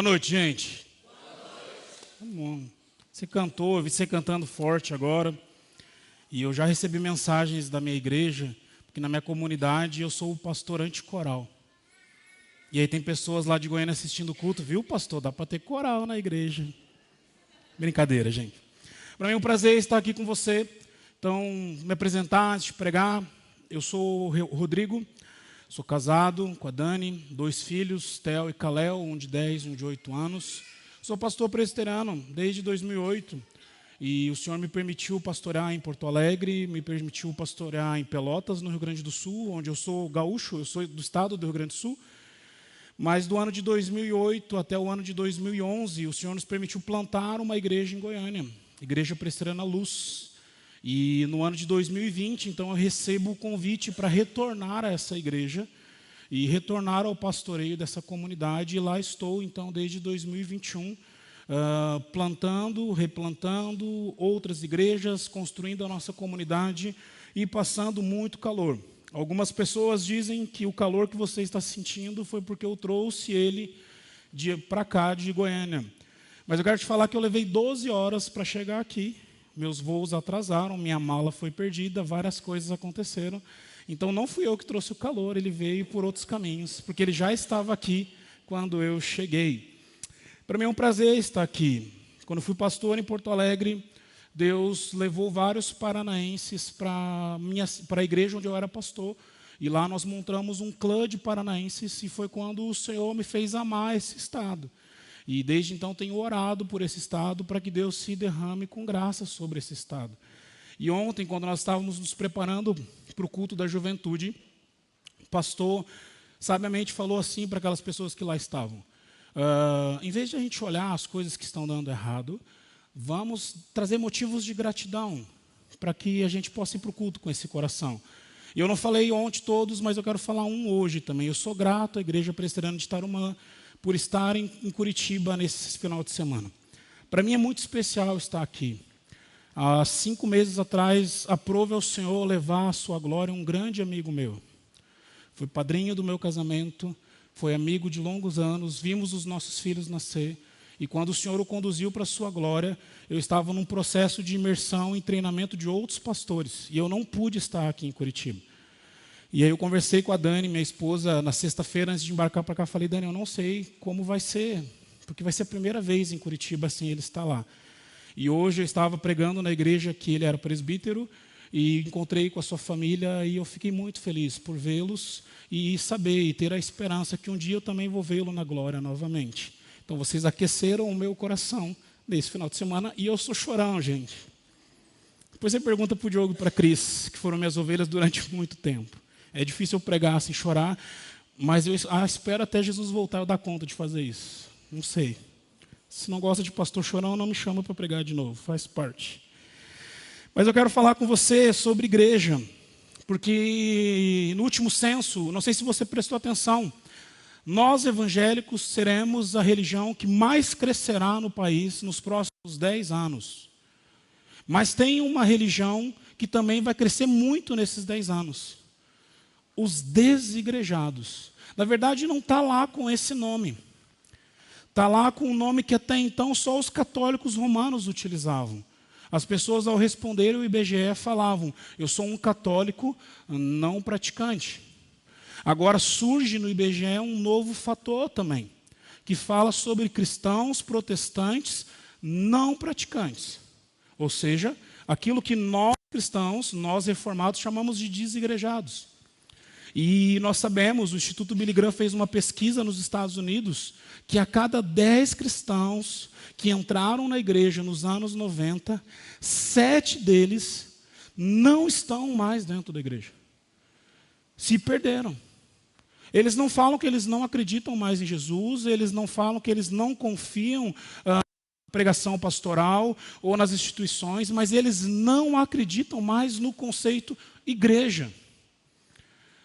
Boa noite, gente. Tá bom. Você cantou, eu vi você cantando forte agora. E eu já recebi mensagens da minha igreja, porque na minha comunidade eu sou o pastor anticoral. E aí tem pessoas lá de Goiânia assistindo o culto, viu, pastor? Dá para ter coral na igreja. Brincadeira, gente. Para mim é um prazer estar aqui com você. Então, me apresentar, antes de pregar. Eu sou o Rodrigo, sou casado com a Dani, 2 filhos, Theo e Kalel, um de 10 e um de 8 anos. Sou pastor presbiteriano desde 2008 e o Senhor me permitiu pastorear em Porto Alegre, me permitiu pastorear em Pelotas, no Rio Grande do Sul, onde eu sou gaúcho, eu sou do estado do Rio Grande do Sul. Mas do ano de 2008 até o ano de 2011, o Senhor nos permitiu plantar uma igreja em Goiânia, Igreja Presbiteriana Luz. E no ano de 2020, então, eu recebo o convite para retornar a essa igreja e retornar ao pastoreio dessa comunidade. E lá estou, então, desde 2021, plantando, replantando outras igrejas, construindo a nossa comunidade e passando muito calor. Algumas pessoas dizem que o calor que você está sentindo foi porque eu trouxe ele para cá, de Goiânia. Mas eu quero te falar que eu levei 12 horas para chegar aqui. Meus voos atrasaram, minha mala foi perdida, várias coisas aconteceram. Então não fui eu que trouxe o calor, ele veio por outros caminhos, porque ele já estava aqui quando eu cheguei. Para mim é um prazer estar aqui. Quando fui pastor em Porto Alegre, Deus levou vários paranaenses para a igreja onde eu era pastor. E lá nós montamos um clã de paranaenses e foi quando o Senhor me fez amar esse estado. E desde então tenho orado por esse estado para que Deus se derrame com graça sobre esse estado. E ontem, quando nós estávamos nos preparando para o culto da juventude, o pastor sabiamente falou assim para aquelas pessoas que lá estavam: em vez de a gente olhar as coisas que estão dando errado, vamos trazer motivos de gratidão para que a gente possa ir para o culto com esse coração. E eu não falei ontem todos, mas eu quero falar um hoje também. Eu sou grato à Igreja Presbiteriana de Tarumã por estar em Curitiba nesse final de semana. Para mim é muito especial estar aqui. Há 5 meses atrás, aprove ao Senhor levar à sua glória um grande amigo meu. Foi padrinho do meu casamento, foi amigo de longos anos, vimos os nossos filhos nascer. E quando o Senhor o conduziu para a sua glória, eu estava num processo de imersão em treinamento de outros pastores. E eu não pude estar aqui em Curitiba. E aí eu conversei com a Dani, minha esposa, na sexta-feira, antes de embarcar para cá. Falei: Dani, eu não sei como vai ser, porque vai ser a primeira vez em Curitiba assim ele está lá. E hoje eu estava pregando na igreja que ele era presbítero e encontrei com a sua família e eu fiquei muito feliz por vê-los e saber e ter a esperança que um dia eu também vou vê-lo na glória novamente. Então vocês aqueceram o meu coração nesse final de semana e eu sou chorão, gente. Depois você pergunta para o Diogo e para a Cris, que foram minhas ovelhas durante muito tempo. É difícil eu pregar assim, chorar, mas eu espero até Jesus voltar eu dar conta de fazer isso. Não sei. Se não gosta de pastor chorão, não me chama para pregar de novo, faz parte. Mas eu quero falar com você sobre igreja, porque no último censo, não sei se você prestou atenção, nós evangélicos seremos a religião que mais crescerá no país nos próximos 10 anos. Mas tem uma religião que também vai crescer muito nesses 10 anos. Os desigrejados. Na verdade, não está lá com esse nome. Está lá com um nome que até então só os católicos romanos utilizavam. As pessoas, ao responderem o IBGE, falavam: eu sou um católico não praticante. Agora surge no IBGE um novo fator também, que fala sobre cristãos protestantes não praticantes. Ou seja, aquilo que nós cristãos, nós reformados, chamamos de desigrejados. E nós sabemos, o Instituto Billy Graham fez uma pesquisa nos Estados Unidos, que a cada 10 cristãos que entraram na igreja nos anos 90, 7 deles não estão mais dentro da igreja. Se perderam. Eles não falam que eles não acreditam mais em Jesus, eles não falam que eles não confiam na pregação pastoral ou nas instituições, mas eles não acreditam mais no conceito igreja.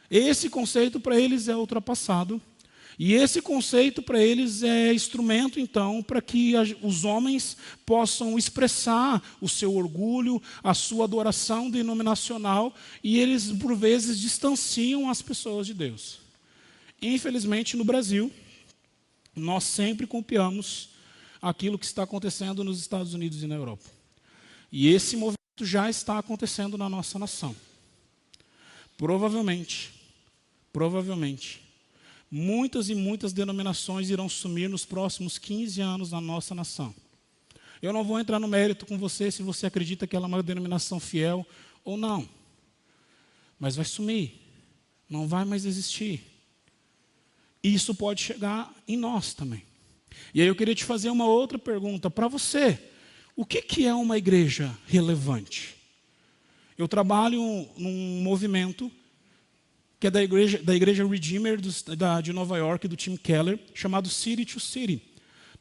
Esse conceito para eles é ultrapassado. E esse conceito para eles é instrumento, então, para que os homens possam expressar o seu orgulho, a sua adoração denominacional, e eles, por vezes, distanciam as pessoas de Deus. Infelizmente, no Brasil, nós sempre copiamos aquilo que está acontecendo nos Estados Unidos e na Europa. E esse movimento já está acontecendo na nossa nação. Provavelmente, muitas e muitas denominações irão sumir nos próximos 15 anos na nossa nação. Eu não vou entrar no mérito com você se você acredita que ela é uma denominação fiel ou não. Mas vai sumir, não vai mais existir. E isso pode chegar em nós também. E aí eu queria te fazer uma outra pergunta para você. O que é uma igreja relevante? Eu trabalho num movimento que é da igreja Redeemer de Nova York, do Tim Keller, chamado City to City.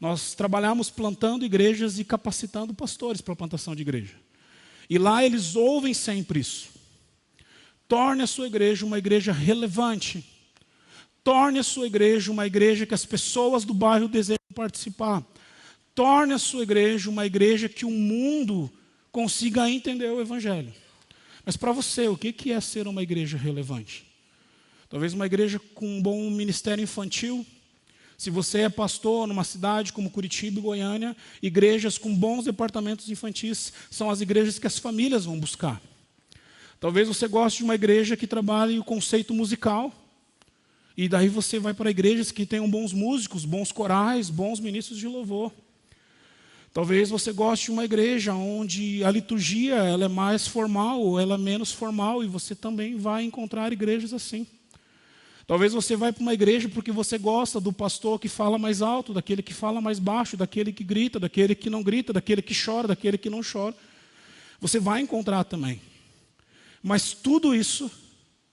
Nós trabalhamos plantando igrejas e capacitando pastores para a plantação de igreja. E lá eles ouvem sempre isso. Torne a sua igreja uma igreja relevante. Torne a sua igreja uma igreja que as pessoas do bairro desejam participar. Torne a sua igreja uma igreja que o mundo consiga entender o Evangelho. Mas para você, o que é ser uma igreja relevante? Talvez uma igreja com um bom ministério infantil. Se você é pastor numa cidade como Curitiba e Goiânia, igrejas com bons departamentos infantis são as igrejas que as famílias vão buscar. Talvez você goste de uma igreja que trabalhe o conceito musical, e daí você vai para igrejas que tenham bons músicos, bons corais, bons ministros de louvor. Talvez você goste de uma igreja onde a liturgia ela é mais formal ou ela é menos formal, e você também vai encontrar igrejas assim. Talvez você vá para uma igreja porque você gosta do pastor que fala mais alto, daquele que fala mais baixo, daquele que grita, daquele que não grita, daquele que chora, daquele que não chora. Você vai encontrar também. Mas tudo isso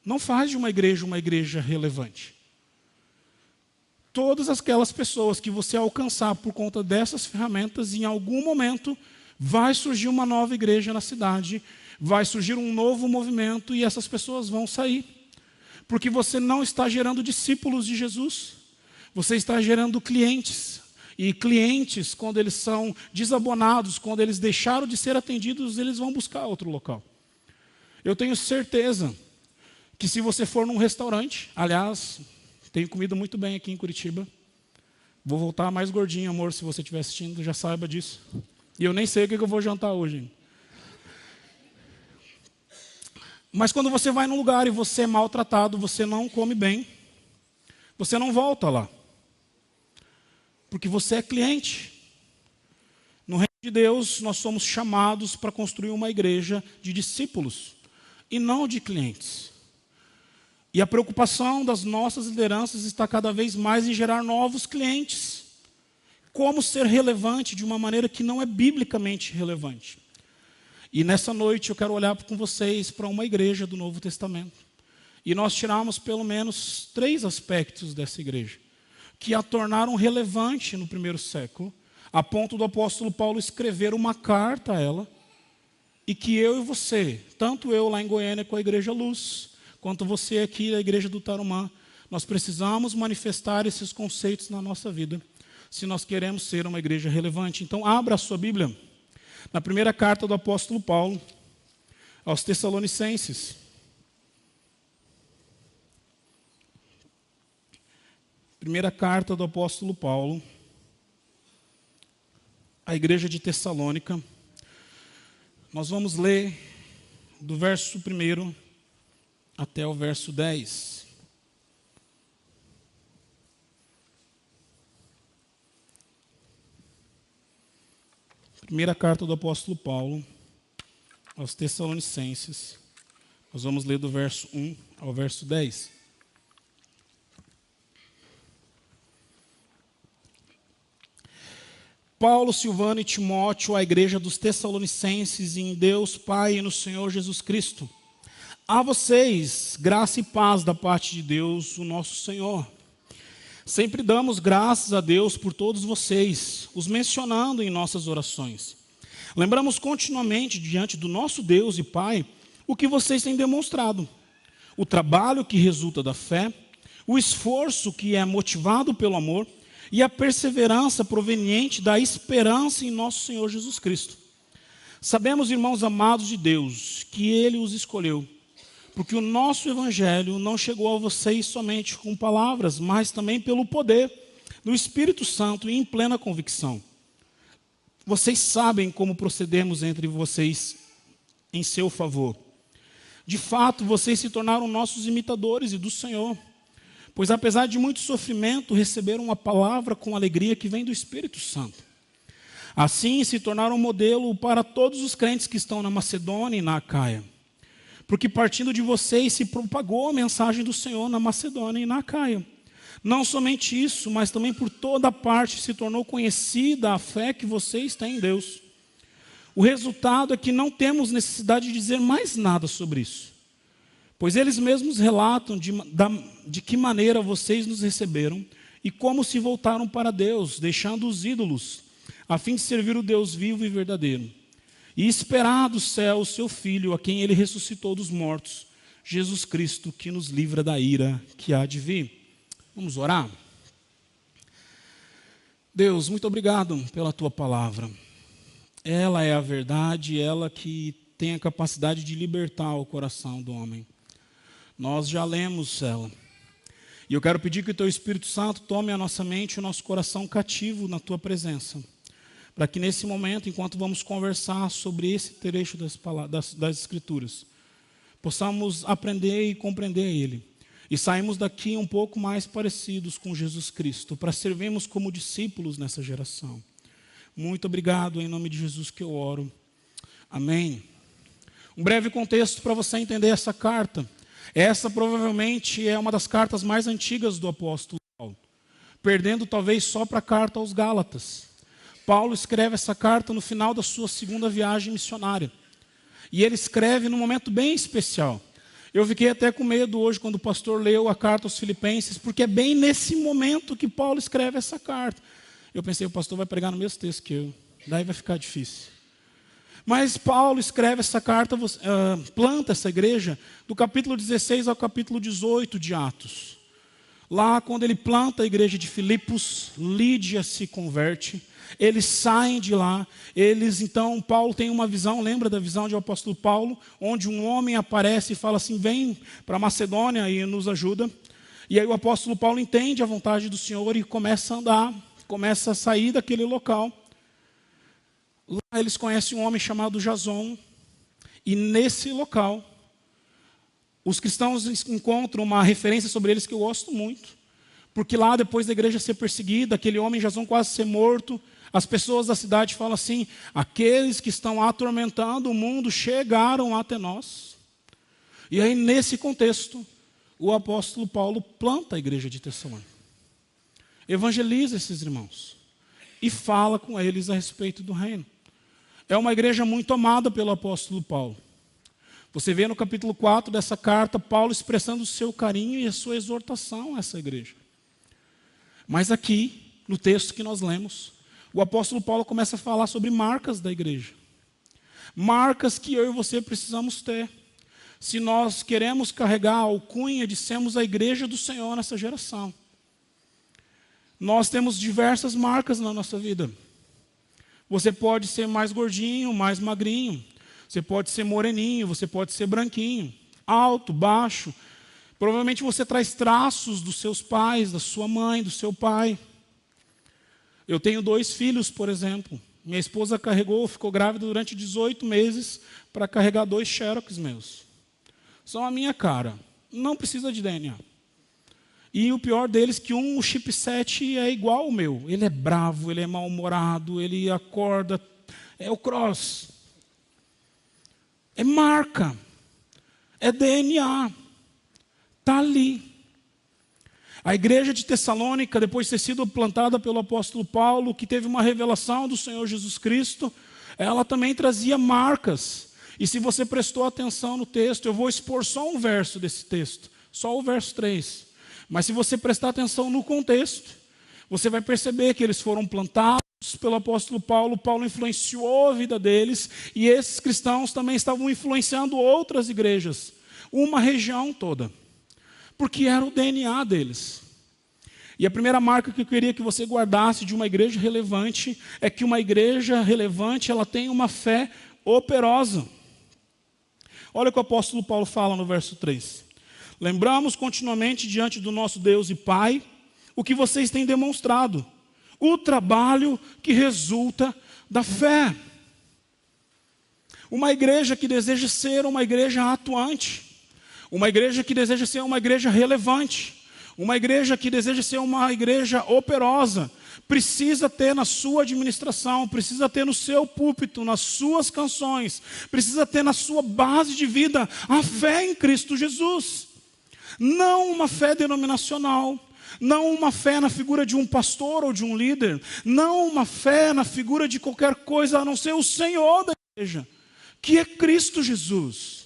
não faz de uma igreja relevante. Todas aquelas pessoas que você alcançar por conta dessas ferramentas, em algum momento vai surgir uma nova igreja na cidade, vai surgir um novo movimento e essas pessoas vão sair. Porque você não está gerando discípulos de Jesus, você está gerando clientes. E clientes, quando eles são desabonados, quando eles deixaram de ser atendidos, eles vão buscar outro local. Eu tenho certeza que se você for num restaurante, aliás, tenho comido muito bem aqui em Curitiba, vou voltar mais gordinho, amor, se você estiver assistindo, já saiba disso. E eu nem sei o que eu vou jantar hoje. Mas quando você vai num lugar e você é maltratado, você não come bem, você não volta lá. Porque você é cliente. No reino de Deus, nós somos chamados para construir uma igreja de discípulos e não de clientes. E a preocupação das nossas lideranças está cada vez mais em gerar novos clientes. Como ser relevante de uma maneira que não é biblicamente relevante. E nessa noite eu quero olhar com vocês para uma igreja do Novo Testamento. E nós tiramos pelo menos 3 aspectos dessa igreja, que a tornaram relevante no primeiro século, a ponto do apóstolo Paulo escrever uma carta a ela, e que eu e você, tanto eu lá em Goiânia com a Igreja Luz, quanto você aqui da Igreja do Tarumã, nós precisamos manifestar esses conceitos na nossa vida, se nós queremos ser uma igreja relevante. Então abra a sua Bíblia na primeira carta do apóstolo Paulo aos Tessalonicenses. Primeira carta do apóstolo Paulo à igreja de Tessalônica. Nós vamos ler do verso 1 até o verso 10. Primeira carta do apóstolo Paulo aos Tessalonicenses. Nós vamos ler do verso 1 ao verso 10. Paulo, Silvano e Timóteo, à igreja dos Tessalonicenses, em Deus Pai e no Senhor Jesus Cristo. A vocês, graça e paz da parte de Deus, o nosso Senhor. Sempre damos graças a Deus por todos vocês, os mencionando em nossas orações. Lembramos continuamente diante do nosso Deus e Pai o que vocês têm demonstrado, o trabalho que resulta da fé, o esforço que é motivado pelo amor e a perseverança proveniente da esperança em nosso Senhor Jesus Cristo. Sabemos, irmãos amados de Deus, que Ele os escolheu, porque o nosso Evangelho não chegou a vocês somente com palavras, mas também pelo poder no Espírito Santo e em plena convicção. Vocês sabem como procedemos entre vocês em seu favor. De fato, vocês se tornaram nossos imitadores e do Senhor, pois apesar de muito sofrimento, receberam uma palavra com alegria que vem do Espírito Santo. Assim, se tornaram modelo para todos os crentes que estão na Macedônia e na Acaia. Porque partindo de vocês se propagou a mensagem do Senhor na Macedônia e na Acaia. Não somente isso, mas também por toda parte se tornou conhecida a fé que vocês têm em Deus. O resultado é que não temos necessidade de dizer mais nada sobre isso, pois eles mesmos relatam de que maneira vocês nos receberam e como se voltaram para Deus, deixando os ídolos, a fim de servir o Deus vivo e verdadeiro, e esperar do céu o seu Filho, a quem ele ressuscitou dos mortos, Jesus Cristo, que nos livra da ira que há de vir. Vamos orar? Deus, muito obrigado pela tua palavra. Ela é a verdade, ela que tem a capacidade de libertar o coração do homem. Nós já lemos ela. E eu quero pedir que o teu Espírito Santo tome a nossa mente e o nosso coração cativo na tua presença, para que nesse momento, enquanto vamos conversar sobre esse trecho das Escrituras, possamos aprender e compreender ele, e saímos daqui um pouco mais parecidos com Jesus Cristo, para servirmos como discípulos nessa geração. Muito obrigado, em nome de Jesus que eu oro. Amém. Um breve contexto para você entender essa carta. Essa provavelmente é uma das cartas mais antigas do apóstolo Paulo, perdendo talvez só para a carta aos Gálatas. Paulo escreve essa carta no final da sua segunda viagem missionária. E ele escreve num momento bem especial. Eu fiquei até com medo hoje quando o pastor leu a carta aos Filipenses, porque é bem nesse momento que Paulo escreve essa carta. Eu pensei, o pastor vai pregar no mesmo texto que eu, daí vai ficar difícil. Mas Paulo escreve essa carta, planta essa igreja, do capítulo 16 ao capítulo 18 de Atos. Lá, quando ele planta a igreja de Filipos, Lídia se converte, eles saem de lá, então, Paulo tem uma visão, lembra da visão do apóstolo Paulo, onde um homem aparece e fala assim, vem para Macedônia e nos ajuda. E aí o apóstolo Paulo entende a vontade do Senhor e começa a andar, começa a sair daquele local. Lá eles conhecem um homem chamado Jason, e nesse local, os cristãos encontram uma referência sobre eles que eu gosto muito, porque lá depois da igreja ser perseguida, aquele homem Jason quase ser morto, as pessoas da cidade falam assim, aqueles que estão atormentando o mundo chegaram até nós. E aí nesse contexto, o apóstolo Paulo planta a igreja de Tessalônica, evangeliza esses irmãos e fala com eles a respeito do reino. É uma igreja muito amada pelo apóstolo Paulo. Você vê no capítulo 4 dessa carta, Paulo expressando o seu carinho e a sua exortação a essa igreja. Mas aqui, no texto que nós lemos, o apóstolo Paulo começa a falar sobre marcas da igreja. Marcas que eu e você precisamos ter, se nós queremos carregar a alcunha de sermos a igreja do Senhor nessa geração. Nós temos diversas marcas na nossa vida. Você pode ser mais gordinho, mais magrinho. Você pode ser moreninho, você pode ser branquinho. Alto, baixo. Provavelmente você traz traços dos seus pais, da sua mãe, do seu pai. Eu tenho 2 filhos, por exemplo. Minha esposa ficou grávida durante 18 meses para carregar 2 xerox meus. São a minha cara. Não precisa de DNA. E o pior deles é que o chipset é igual ao meu. Ele é bravo, ele é mal-humorado, ele acorda. É o cross. É marca. É DNA. Está ali. A igreja de Tessalônica, depois de ter sido plantada pelo apóstolo Paulo, que teve uma revelação do Senhor Jesus Cristo, ela também trazia marcas. E se você prestou atenção no texto, eu vou expor só um verso desse texto, só o verso 3. Mas se você prestar atenção no contexto, você vai perceber que eles foram plantados pelo apóstolo Paulo, Paulo influenciou a vida deles, e esses cristãos também estavam influenciando outras igrejas, uma região toda, porque era o DNA deles. E a primeira marca que eu queria que você guardasse de uma igreja relevante é que uma igreja relevante, ela tem uma fé operosa. Olha o que o apóstolo Paulo fala no verso 3. Lembramos continuamente diante do nosso Deus e Pai o que vocês têm demonstrado, o trabalho que resulta da fé. Uma igreja que deseja ser uma igreja atuante, uma igreja que deseja ser uma igreja relevante, uma igreja que deseja ser uma igreja operosa, precisa ter na sua administração, precisa ter no seu púlpito, nas suas canções, precisa ter na sua base de vida a fé em Cristo Jesus. Não uma fé denominacional, não uma fé na figura de um pastor ou de um líder, não uma fé na figura de qualquer coisa a não ser o Senhor da igreja, que é Cristo Jesus.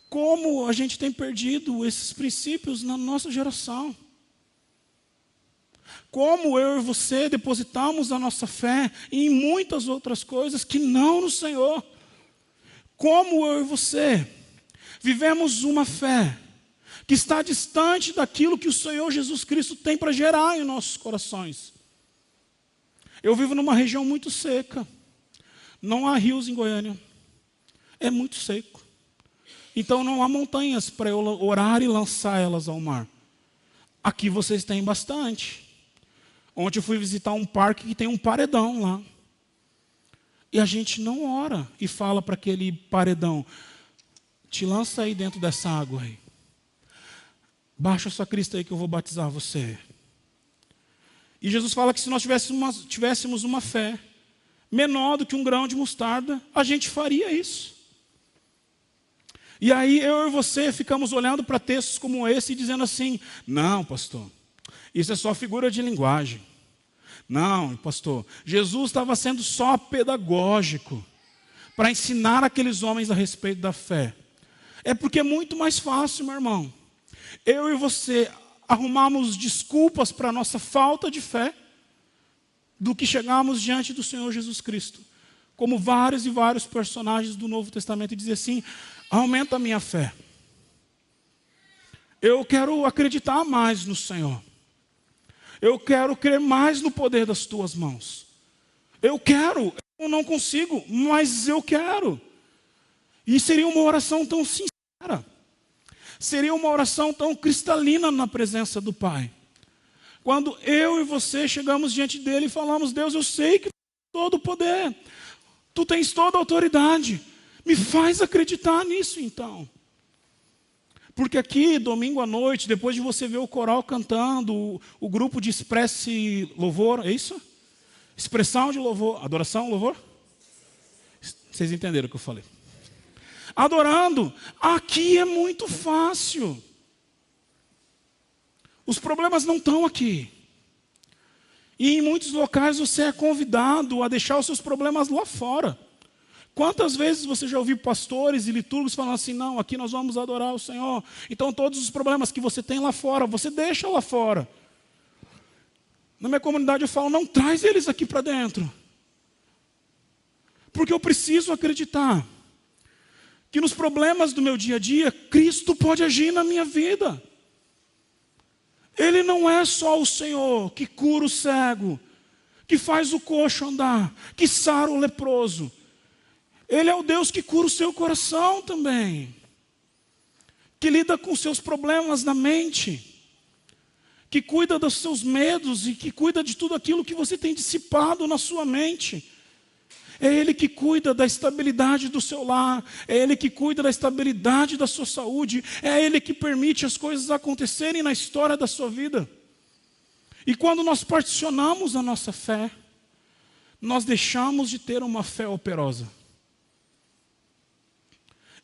Como a gente tem perdido esses princípios na nossa geração. Como eu e você depositamos a nossa fé em muitas outras coisas que não no Senhor. Como eu e você vivemos uma fé que está distante daquilo que o Senhor Jesus Cristo tem para gerar em nossos corações. Eu vivo numa região muito seca. Não há rios em Goiânia. É muito seco. Então não há montanhas para eu orar e lançar elas ao mar. Aqui vocês têm bastante. Ontem eu fui visitar um parque que tem um paredão lá. E a gente não ora e fala para aquele paredão: te lança aí dentro dessa água aí. Baixa a sua crista aí que eu vou batizar você. E Jesus fala que se nós tivéssemos uma fé menor do que um grão de mostarda, a gente faria isso. E aí eu e você ficamos olhando para textos como esse e dizendo assim: não, pastor, isso é só figura de linguagem. Não, pastor, Jesus estava sendo só pedagógico para ensinar aqueles homens a respeito da fé. É porque é muito mais fácil, meu irmão, eu e você arrumarmos desculpas para a nossa falta de fé do que chegarmos diante do Senhor Jesus Cristo. Como vários e vários personagens do Novo Testamento dizem assim: aumenta a minha fé. Eu quero acreditar mais no Senhor. Eu quero crer mais no poder das tuas mãos. Eu não consigo, mas eu quero. E seria uma oração tão sincera. Seria uma oração tão cristalina na presença do Pai. Quando eu e você chegamos diante dele e falamos: Deus, eu sei que tu tens todo o poder. Tu tens toda a autoridade. Me faz acreditar nisso então. Porque aqui, domingo à noite, depois de você ver o coral cantando, o grupo de expresse louvor, é isso? Expressão de louvor, adoração, louvor? Vocês entenderam o que eu falei. Adorando, aqui é muito fácil. Os problemas não estão aqui. E em muitos locais você é convidado a deixar os seus problemas lá fora. Quantas vezes você já ouviu pastores e liturgos falando assim: não, aqui nós vamos adorar o Senhor. Então todos os problemas que você tem lá fora, você deixa lá fora. Na minha comunidade eu falo: não, traz eles aqui para dentro. Porque eu preciso acreditar que nos problemas do meu dia a dia, Cristo pode agir na minha vida. Ele não é só o Senhor que cura o cego, que faz o coxo andar, que sara o leproso. Ele é o Deus que cura o seu coração também, que lida com os seus problemas na mente, que cuida dos seus medos e que cuida de tudo aquilo que você tem dissipado na sua mente. É Ele que cuida da estabilidade do seu lar, é Ele que cuida da estabilidade da sua saúde, é Ele que permite as coisas acontecerem na história da sua vida. E quando nós particionamos a nossa fé, nós deixamos de ter uma fé operosa.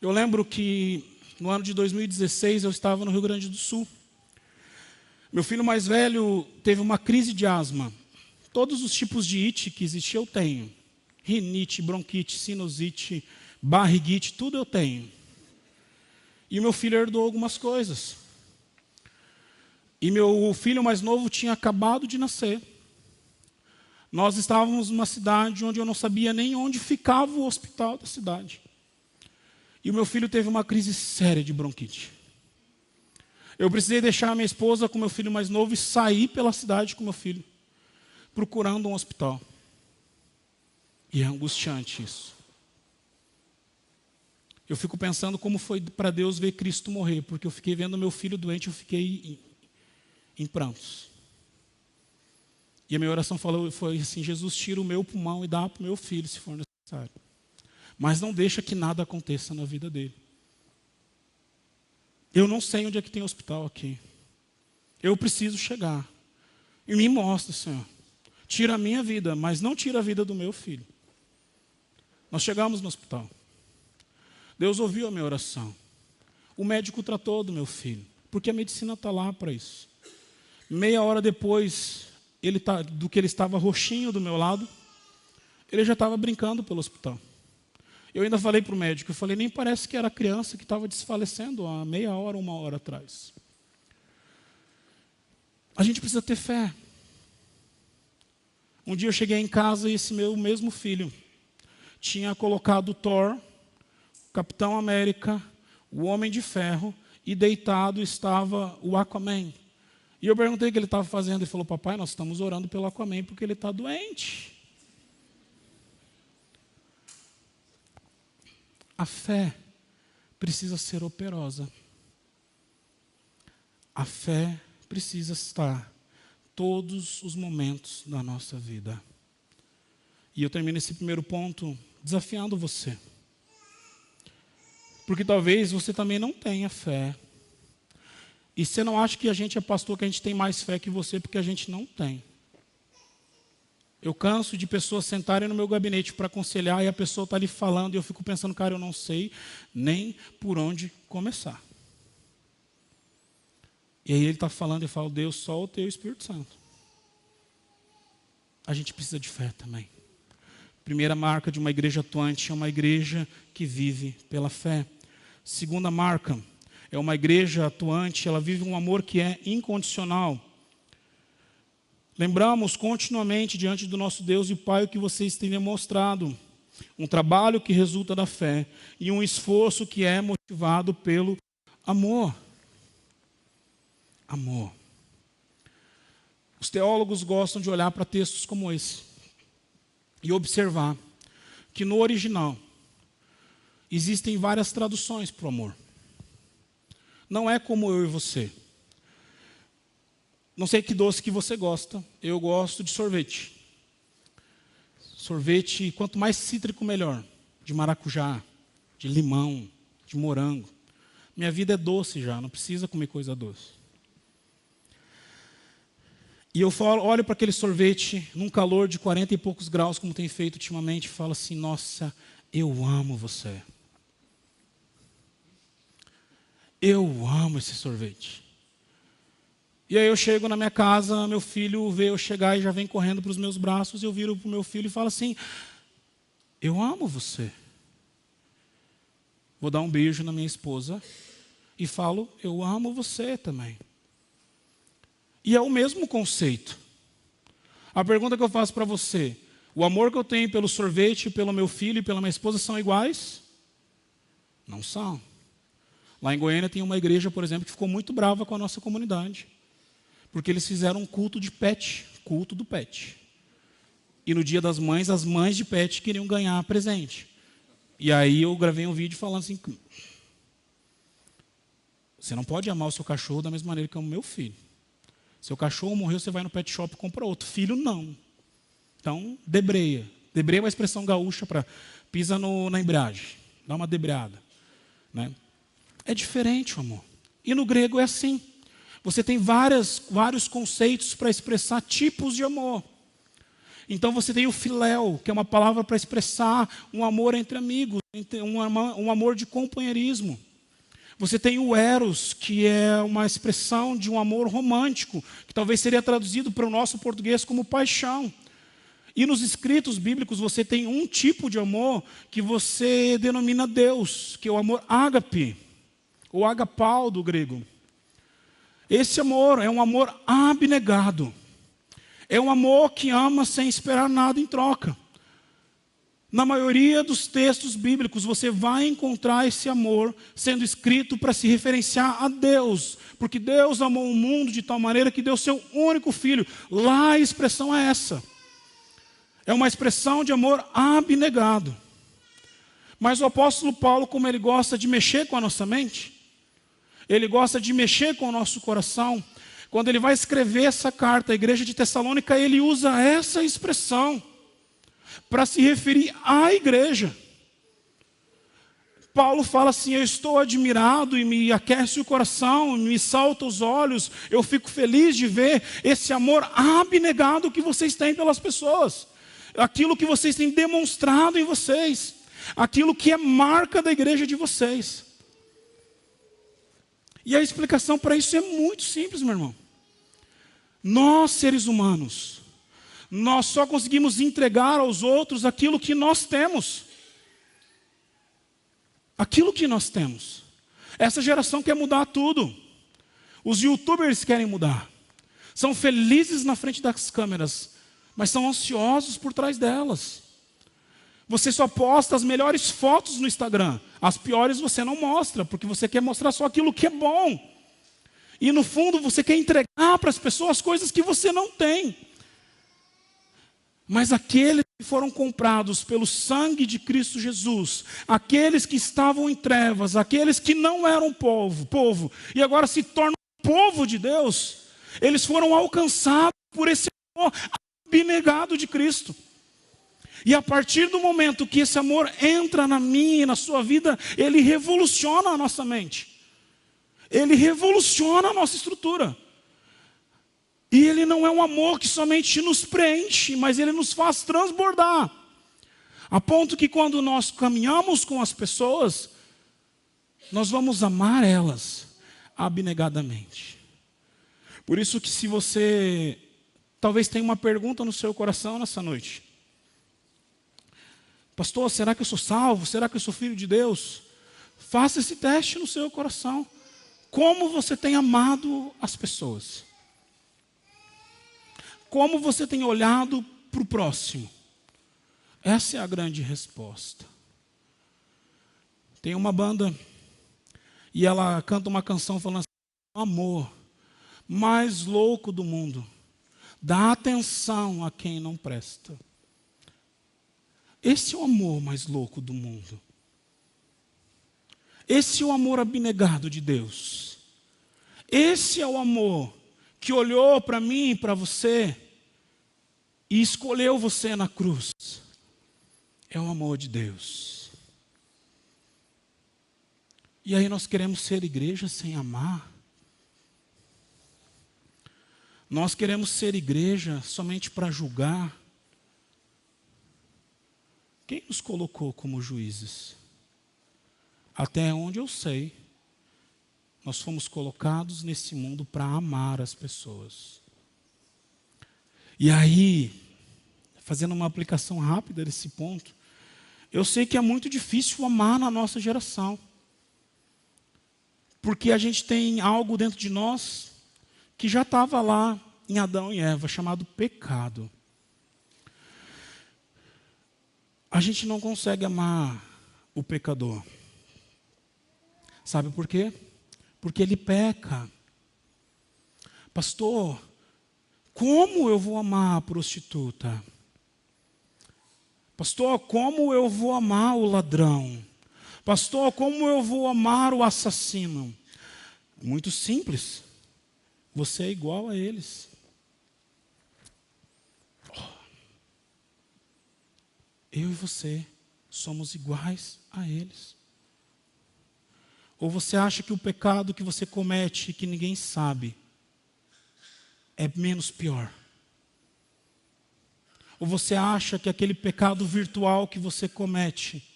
Eu lembro que no ano de 2016 eu estava no Rio Grande do Sul. Meu filho mais velho teve uma crise de asma. Todos os tipos de it que existia eu tenho. Rinite, bronquite, sinusite, barriguite, tudo eu tenho. E meu filho herdou algumas coisas. E meu filho mais novo tinha acabado de nascer. Nós estávamos numa cidade onde eu não sabia nem onde ficava o hospital da cidade. E o meu filho teve uma crise séria de bronquite. Eu precisei deixar a minha esposa com meu filho mais novo e sair pela cidade com meu filho, procurando um hospital. E é angustiante isso. Eu fico pensando como foi para Deus ver Cristo morrer, porque eu fiquei vendo meu filho doente, eu fiquei em prantos. E a minha oração foi assim: Jesus, tira o meu pulmão e dá para o meu filho, se for necessário. Mas não deixa que nada aconteça na vida dele. Eu não sei onde é que tem hospital aqui. Eu preciso chegar. E me mostra, Senhor. Tira a minha vida, mas não tira a vida do meu filho. Nós chegamos no hospital. Deus ouviu a minha oração. O médico tratou do meu filho, porque a medicina está lá para isso. Meia hora depois do que ele estava roxinho do meu lado, ele já estava brincando pelo hospital. Eu ainda falei para o médico, eu falei, nem parece que era a criança que estava desfalecendo há meia hora, 1 hora atrás. A gente precisa ter fé. Um dia eu cheguei em casa e esse meu mesmo filho tinha colocado o Thor, o Capitão América, o Homem de Ferro, e deitado estava o Aquaman. E eu perguntei o que ele estava fazendo. Ele falou, papai, nós estamos orando pelo Aquaman porque ele está doente. A fé precisa ser operosa. A fé precisa estar todos os momentos da nossa vida. E eu termino esse primeiro ponto desafiando você. Porque talvez você também não tenha fé. E você não acha que a gente é pastor, que a gente tem mais fé que você, porque a gente não tem. Eu canso de pessoas sentarem no meu gabinete para aconselhar e a pessoa está ali falando e eu fico pensando, cara, eu não sei nem por onde começar. E aí ele está falando e eu falo, Deus, só o teu Espírito Santo. A gente precisa de fé também. Primeira marca de uma igreja atuante é uma igreja que vive pela fé. Segunda marca é uma igreja atuante, ela vive um amor que é incondicional. Lembramos continuamente diante do nosso Deus e Pai o que vocês têm demonstrado. Um trabalho que resulta da fé e um esforço que é motivado pelo amor. Amor. Os teólogos gostam de olhar para textos como esse e observar que no original existem várias traduções para o amor. Não é como eu e você. Não sei que doce que você gosta, eu gosto de sorvete. Sorvete, quanto mais cítrico, melhor. De maracujá, de limão, de morango. Minha vida é doce já, não precisa comer coisa doce. E eu olho para aquele sorvete, num calor de 40 e poucos graus, como tem feito ultimamente, e falo assim, nossa, eu amo você. Eu amo esse sorvete. E aí eu chego na minha casa, meu filho vê eu chegar e já vem correndo para os meus braços, eu viro para o meu filho e falo assim, eu amo você. Vou dar um beijo na minha esposa e falo, eu amo você também. E é o mesmo conceito. A pergunta que eu faço para você, o amor que eu tenho pelo sorvete, pelo meu filho e pela minha esposa são iguais? Não são. Lá em Goiânia tem uma igreja, por exemplo, que ficou muito brava com a nossa comunidade. Porque eles fizeram um culto de pet, culto do pet. E no dia das mães, as mães de pet queriam ganhar presente. E aí eu gravei um vídeo falando assim, você não pode amar o seu cachorro da mesma maneira que eu amo meu filho. Seu cachorro morreu, você vai no pet shop e compra outro. Filho, não. Então, debreia. Debreia é uma expressão gaúcha para pisa na embreagem. Dá uma debreada. Né? É diferente o amor. E no grego é assim. Você tem vários conceitos para expressar tipos de amor. Então você tem o filéu, que é uma palavra para expressar um amor entre amigos, um amor de companheirismo. Você tem o eros, que é uma expressão de um amor romântico, que talvez seria traduzido para o nosso português como paixão. E nos escritos bíblicos você tem um tipo de amor que você denomina Deus, que é o amor ágape, ou agapau do grego. Esse amor é um amor abnegado. É um amor que ama sem esperar nada em troca. Na maioria dos textos bíblicos, você vai encontrar esse amor sendo escrito para se referenciar a Deus. Porque Deus amou o mundo de tal maneira que deu seu único filho. Lá a expressão é essa. É uma expressão de amor abnegado. Mas o apóstolo Paulo, como ele gosta de mexer com a nossa mente, ele gosta de mexer com o nosso coração. quando ele vai escrever essa carta à igreja de Tessalônica, ele usa essa expressão para se referir à igreja. Paulo fala assim: eu estou admirado e me aquece o coração, me salta os olhos, eu fico feliz de ver esse amor abnegado que vocês têm pelas pessoas, aquilo que vocês têm demonstrado em vocês, aquilo que é marca da igreja de vocês. E a explicação para isso é muito simples, meu irmão. Nós, seres humanos, nós só conseguimos entregar aos outros aquilo que nós temos. Aquilo que nós temos. Essa geração quer mudar tudo. Os youtubers querem mudar. São felizes na frente das câmeras, mas são ansiosos por trás delas. Você só posta as melhores fotos no Instagram. As piores você não mostra, porque você quer mostrar só aquilo que é bom. E no fundo você quer entregar para as pessoas coisas que você não tem. Mas aqueles que foram comprados pelo sangue de Cristo Jesus, aqueles que estavam em trevas, aqueles que não eram povo, e agora se tornam povo de Deus, eles foram alcançados por esse amor abnegado de Cristo. E a partir do momento que esse amor entra na minha e na sua vida, ele revoluciona a nossa mente. Ele revoluciona a nossa estrutura. E ele não é um amor que somente nos preenche, mas ele nos faz transbordar. A ponto que quando nós caminhamos com as pessoas, nós vamos amar elas abnegadamente. Por isso que se você talvez tenha uma pergunta no seu coração nessa noite. Pastor, será que eu sou salvo? Será que eu sou filho de Deus? Faça esse teste no seu coração. Como você tem amado as pessoas? Como você tem olhado para o próximo? Essa é a grande resposta. Tem uma banda e ela canta uma canção falando assim: o amor mais louco do mundo, dá atenção a quem não presta. Esse é o amor mais louco do mundo. Esse é o amor abnegado de Deus. Esse é o amor que olhou para mim e para você e escolheu você na cruz. É o amor de Deus. E aí nós queremos ser igreja sem amar? Nós queremos ser igreja somente para julgar? Quem nos colocou como juízes? Até onde eu sei, nós fomos colocados nesse mundo para amar as pessoas. E aí, fazendo uma aplicação rápida desse ponto, eu sei que é muito difícil amar na nossa geração. Porque a gente tem algo dentro de nós que já estava lá em Adão e Eva, chamado pecado. A gente não consegue amar o pecador. Sabe por quê? Porque ele peca. Pastor, como eu vou amar a prostituta? Pastor, como eu vou amar o ladrão? Pastor, como eu vou amar o assassino? Muito simples. Você é igual a eles. Eu e você somos iguais a eles. Ou você acha que o pecado que você comete e que ninguém sabe é menos pior? Ou você acha que aquele pecado virtual que você comete,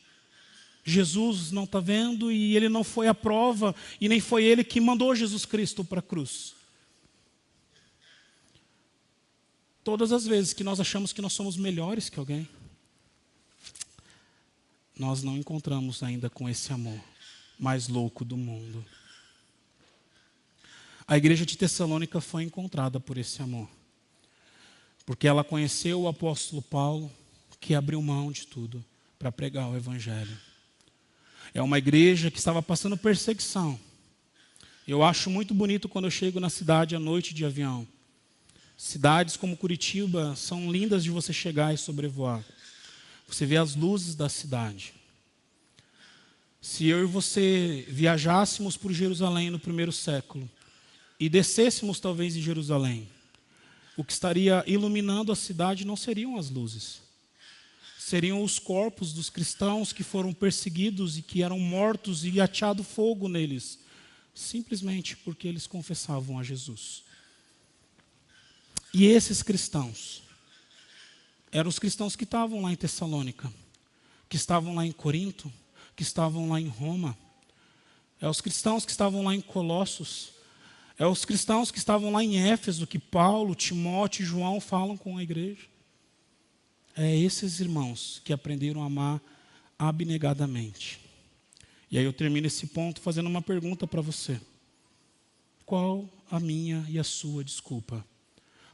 Jesus não está vendo e ele não foi à prova e nem foi ele que mandou Jesus Cristo para a cruz? Todas as vezes que nós achamos que nós somos melhores que alguém, nós não encontramos ainda com esse amor mais louco do mundo. A igreja de Tessalônica foi encontrada por esse amor, porque ela conheceu o apóstolo Paulo, que abriu mão de tudo para pregar o evangelho. É uma igreja que estava passando perseguição. Eu acho muito bonito quando eu chego na cidade à noite de avião. Cidades como Curitiba são lindas de você chegar e sobrevoar. Você vê as luzes da cidade. Se eu e você viajássemos por Jerusalém no primeiro século, e descêssemos talvez em Jerusalém, o que estaria iluminando a cidade não seriam as luzes. Seriam os corpos dos cristãos que foram perseguidos e que eram mortos e ateado fogo neles, simplesmente porque eles confessavam a Jesus. E esses cristãos eram os cristãos que estavam lá em Tessalônica, que estavam lá em Corinto, que estavam lá em Roma. É os cristãos que estavam lá em Colossos. É os cristãos que estavam lá em Éfeso, que Paulo, Timóteo e João falam com a igreja. É esses irmãos que aprenderam a amar abnegadamente. E aí eu termino esse ponto fazendo uma pergunta para você. Qual a minha e a sua desculpa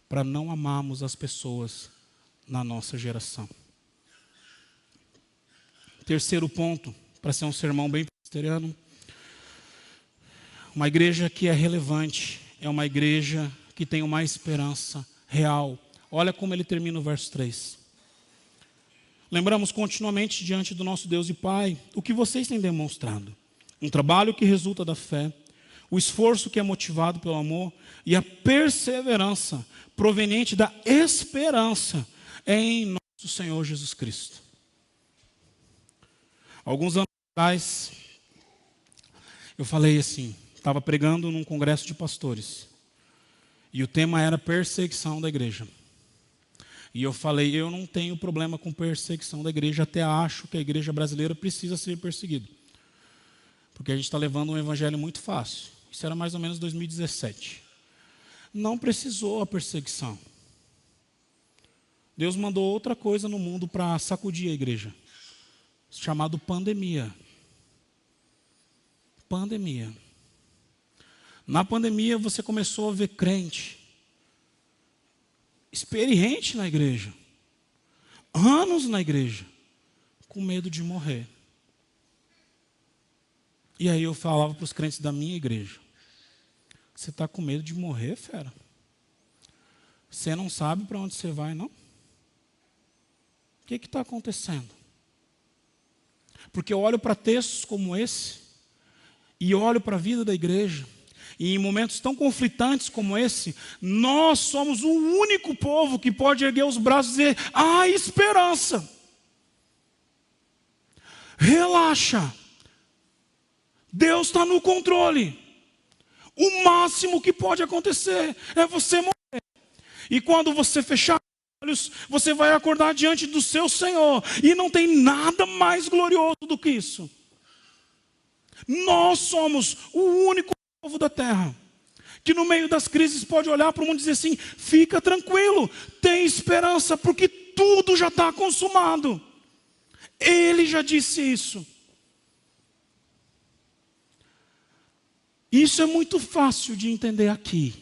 para não amarmos as pessoas na nossa geração? Terceiro ponto, para ser um sermão bem presbiteriano. Uma igreja que é relevante é uma igreja que tem uma esperança real. Olha como ele termina o verso 3. Lembramos continuamente diante do nosso Deus e Pai o que vocês têm demonstrado. Um trabalho que resulta da fé, o esforço que é motivado pelo amor e a perseverança proveniente da esperança em nosso Senhor Jesus Cristo. Alguns anos atrás, eu falei assim, estava pregando num congresso de pastores, e o tema era perseguição da igreja. E eu falei, eu não tenho problema com perseguição da igreja, até acho que a igreja brasileira precisa ser perseguida. Porque a gente está levando um evangelho muito fácil. Isso era mais ou menos 2017. Não precisou a perseguição. Deus mandou outra coisa no mundo para sacudir a igreja, chamado pandemia. Pandemia. Na pandemia você começou a ver crente experiente na igreja, anos na igreja, com medo de morrer. E aí eu falava para os crentes da minha igreja, você está com medo de morrer, fera? Você não sabe para onde você vai, não? O que está acontecendo? Porque eu olho para textos como esse, e olho para a vida da igreja, e em momentos tão conflitantes como esse, nós somos o único povo que pode erguer os braços e dizer, há esperança. Relaxa. Deus está no controle. O máximo que pode acontecer é você morrer. E quando você fechar os olhos, você vai acordar diante do seu Senhor. E não tem nada mais glorioso do que isso. Nós somos o único povo da terra que no meio das crises pode olhar para o mundo e dizer assim, fica tranquilo, tem esperança, porque tudo já está consumado. Ele já disse isso. Isso é muito fácil de entender aqui.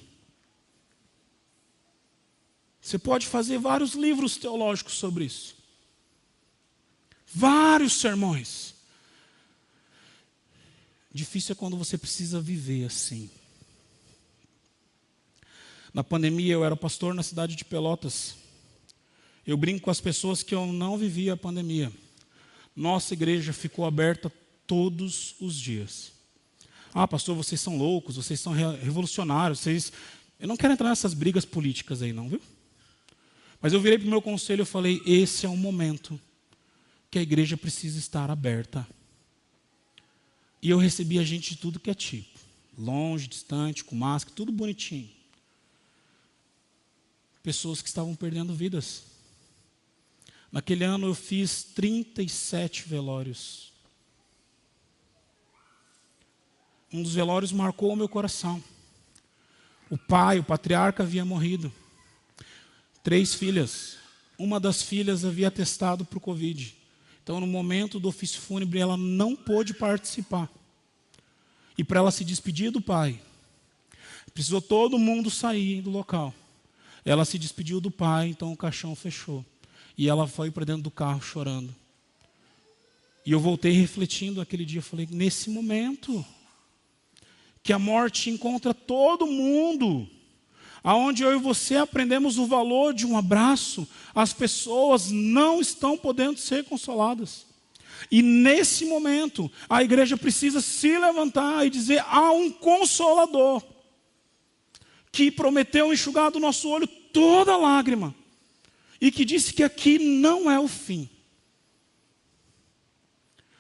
Você pode fazer vários livros teológicos sobre isso. Vários sermões. Difícil é quando você precisa viver assim. Na pandemia eu era pastor na cidade de Pelotas. Eu brinco com as pessoas que eu não vivia a pandemia. Nossa igreja ficou aberta todos os dias. Ah, pastor, vocês são loucos, vocês são revolucionários, vocês... Eu não quero entrar nessas brigas políticas aí não, viu? Mas eu virei para o meu conselho e falei, esse é o momento que a igreja precisa estar aberta. E eu recebia gente de tudo que é tipo. Longe, distante, com máscara, tudo bonitinho. Pessoas que estavam perdendo vidas. Naquele ano eu fiz 37 velórios. Um dos velórios marcou o meu coração. O pai, o patriarca, havia morrido. 3 filhas. Uma das filhas havia atestado para o Covid. Então, no momento do ofício fúnebre, ela não pôde participar. E para ela se despedir do pai, precisou todo mundo sair do local. Ela se despediu do pai, então o caixão fechou. E ela foi para dentro do carro chorando. E eu voltei refletindo aquele dia, falei, nesse momento, que a morte encontra todo mundo, aonde eu e você aprendemos o valor de um abraço, as pessoas não estão podendo ser consoladas. E nesse momento, a igreja precisa se levantar e dizer, há um consolador. que prometeu enxugar do nosso olho toda lágrima, e que disse que aqui não é o fim.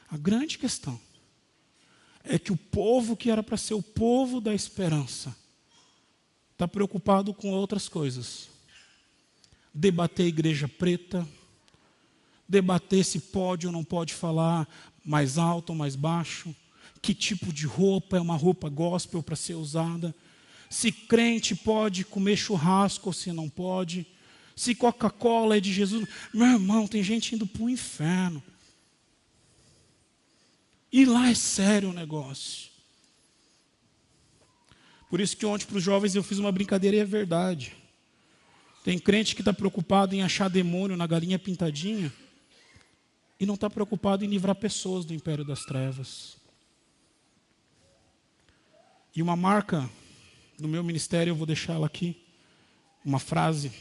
A grande questão é que o povo que era para ser o povo da esperança está preocupado com outras coisas. Debater a igreja preta, debater se pode ou não pode falar mais alto ou mais baixo, que tipo de roupa é uma roupa gospel para ser usada, se crente pode comer churrasco ou se não pode, se Coca-Cola é de Jesus. Meu irmão, tem gente indo para o inferno. E lá é sério o negócio. Por isso que ontem para os jovens eu fiz uma brincadeira e é verdade. Tem crente que está preocupado em achar demônio na galinha pintadinha e não está preocupado em livrar pessoas do império das trevas. E uma marca do meu ministério, eu vou deixar ela aqui, uma frase: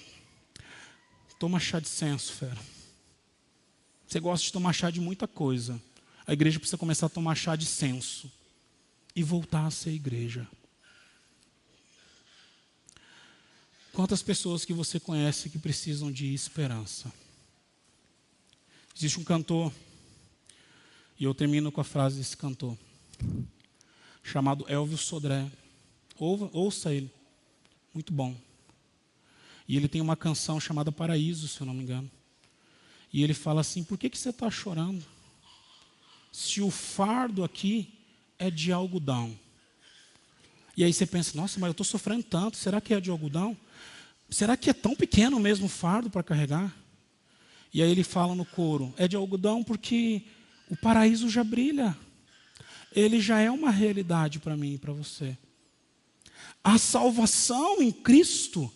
toma chá de senso, fera. Você gosta de tomar chá de muita coisa. A igreja precisa começar a tomar chá de senso e voltar a ser igreja. Quantas pessoas que você conhece que precisam de esperança? Existe um cantor, e eu termino com a frase desse cantor, chamado Elvis Sodré. Ouça ele, muito bom. E ele tem uma canção chamada Paraíso, se eu não me engano. E ele fala assim: por que você está chorando? Se o fardo aqui é de algodão. E aí você pensa: nossa, mas eu estou sofrendo tanto, será que é de algodão? Será que é tão pequeno mesmo o fardo para carregar? E aí ele fala no coro: é de algodão porque o paraíso já brilha. Ele já é uma realidade para mim e para você. A salvação em Cristo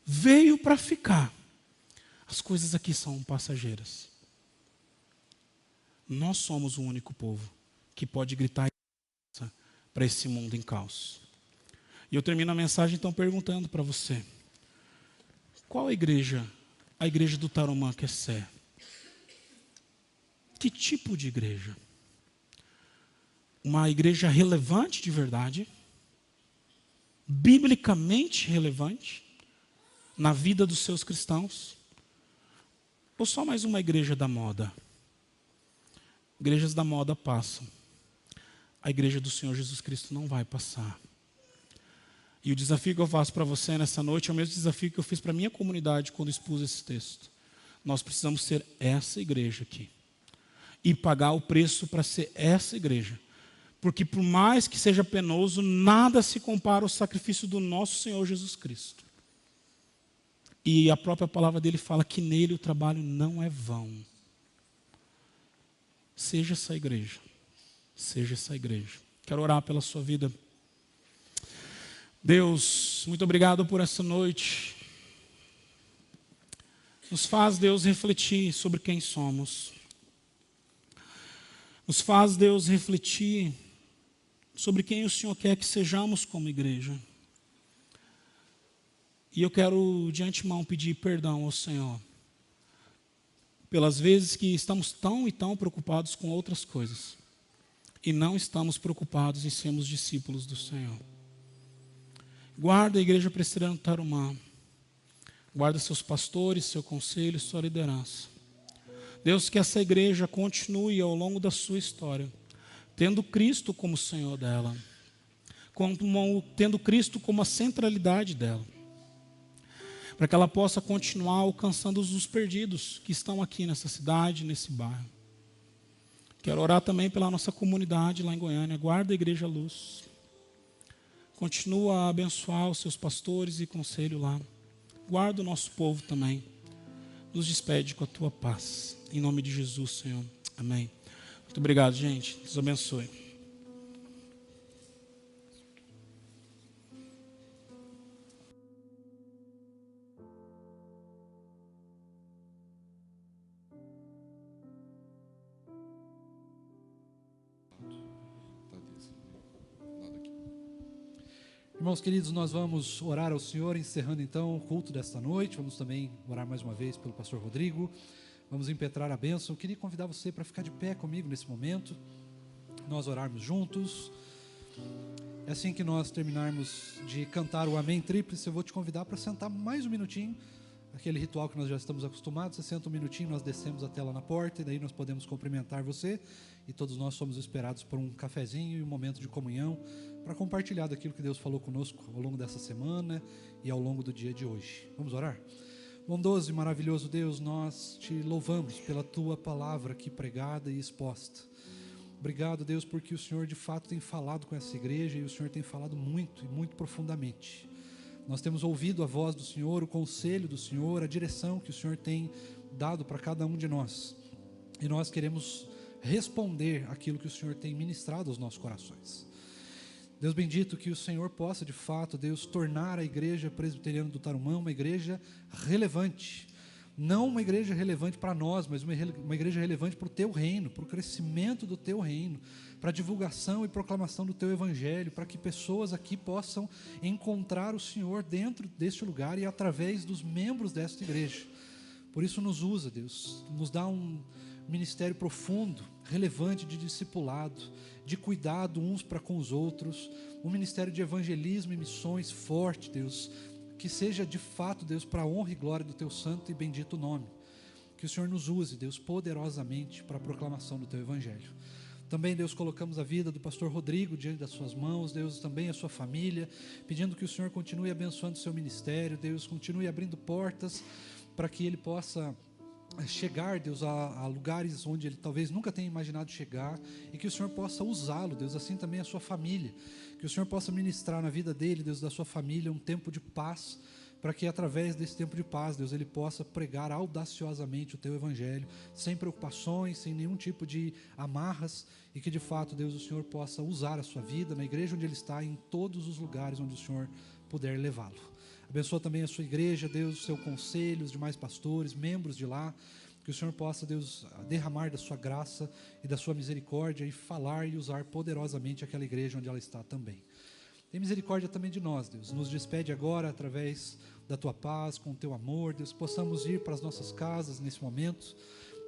veio para ficar. As coisas aqui são passageiras. Nós somos o único povo que pode gritar para esse mundo em caos. E eu termino a mensagem então perguntando para você: qual a igreja do Tarumã quer ser? Que tipo de igreja? Uma igreja relevante de verdade, biblicamente relevante na vida dos seus cristãos? Ou só mais uma igreja da moda? Igrejas da moda passam. A igreja do Senhor Jesus Cristo não vai passar. E o desafio que eu faço para você nessa noite é o mesmo desafio que eu fiz para a minha comunidade quando expus esse texto. Nós precisamos ser essa igreja aqui. E pagar o preço para ser essa igreja. Porque por mais que seja penoso, nada se compara ao sacrifício do nosso Senhor Jesus Cristo. E a própria palavra dele fala que nele o trabalho não é vão. Seja essa igreja. Seja essa igreja. Quero orar pela sua vida. Deus, muito obrigado por essa noite. Nos faz, Deus, refletir sobre quem somos. Nos faz, Deus, refletir sobre quem o Senhor quer que sejamos como igreja. E eu quero de antemão pedir perdão ao Senhor pelas vezes que estamos tão e tão preocupados com outras coisas e não estamos preocupados em sermos discípulos do Senhor. Guarda a igreja presbiteriana do Tarumã. Guarda seus pastores, seu conselho, sua liderança. Deus, que essa igreja continue ao longo da sua história, tendo Cristo como Senhor dela, tendo Cristo como a centralidade dela, para que ela possa continuar alcançando os perdidos que estão aqui nessa cidade, nesse bairro. Quero orar também pela nossa comunidade lá em Goiânia. Guarda a Igreja Luz. Continua a abençoar os seus pastores e conselho lá. Guarda o nosso povo também. Nos despede com a tua paz. Em nome de Jesus, Senhor. Amém. Muito obrigado, gente. Deus abençoe. Irmãos queridos, nós vamos orar ao Senhor, encerrando então o culto desta noite. Vamos também orar mais uma vez pelo pastor Rodrigo. Vamos impetrar a bênção. Eu queria convidar você para ficar de pé comigo nesse momento. Nós orarmos juntos. É assim que nós terminarmos de cantar o Amém Tríplice, eu vou te convidar para sentar mais um minutinho. Aquele ritual que nós já estamos acostumados, você senta um minutinho, nós descemos até lá na porta, e daí nós podemos cumprimentar você, e todos nós somos esperados por um cafezinho e um momento de comunhão, para compartilhar daquilo que Deus falou conosco ao longo dessa semana e ao longo do dia de hoje. Vamos orar? Bondoso e maravilhoso Deus, nós te louvamos pela tua palavra aqui pregada e exposta. Obrigado, Deus, porque o Senhor de fato tem falado com essa igreja, e o Senhor tem falado muito e muito profundamente. Nós temos ouvido a voz do Senhor, o conselho do Senhor, a direção que o Senhor tem dado para cada um de nós. E nós queremos responder aquilo que o Senhor tem ministrado aos nossos corações. Deus bendito, que o Senhor possa de fato, Deus, tornar a igreja presbiteriana do Tarumã uma igreja relevante. Não uma igreja relevante para nós, mas uma igreja relevante para o teu reino, para o crescimento do teu reino, para a divulgação e proclamação do teu evangelho, para que pessoas aqui possam encontrar o Senhor dentro deste lugar e através dos membros desta igreja. Por isso nos usa, Deus, nos dá um ministério profundo, relevante de discipulado, de cuidado uns para com os outros, um ministério de evangelismo e missões forte, Deus, que seja de fato, Deus, para a honra e glória do teu santo e bendito nome. Que o Senhor nos use, Deus, poderosamente para a proclamação do teu evangelho. Também, Deus, colocamos a vida do pastor Rodrigo diante das suas mãos, Deus, também a sua família, pedindo que o Senhor continue abençoando o seu ministério, Deus, continue abrindo portas para que ele possa chegar, Deus, a lugares onde ele talvez nunca tenha imaginado chegar, e que o Senhor possa usá-lo, Deus, assim também a sua família, que o Senhor possa ministrar na vida dele, Deus, da sua família, um tempo de paz, para que através desse tempo de paz, Deus, ele possa pregar audaciosamente o teu evangelho, sem preocupações, sem nenhum tipo de amarras, e que de fato, Deus, o Senhor possa usar a sua vida na igreja onde ele está, em todos os lugares onde o Senhor puder levá-lo. Abençoa também a sua igreja, Deus, o seu conselho, os demais pastores, membros de lá, que o Senhor possa, Deus, derramar da sua graça e da sua misericórdia e falar e usar poderosamente aquela igreja onde ela está também. Tem misericórdia também de nós, Deus, nos despede agora através da tua paz, com o teu amor, Deus, possamos ir para as nossas casas nesse momento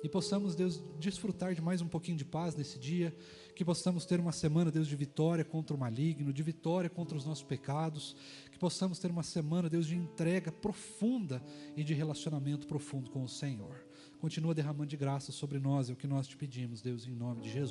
e possamos, Deus, desfrutar de mais um pouquinho de paz nesse dia, que possamos ter uma semana, Deus, de vitória contra o maligno, de vitória contra os nossos pecados, que possamos ter uma semana, Deus, de entrega profunda e de relacionamento profundo com o Senhor. Continua derramando de graça sobre nós, é o que nós te pedimos, Deus, em nome de Jesus.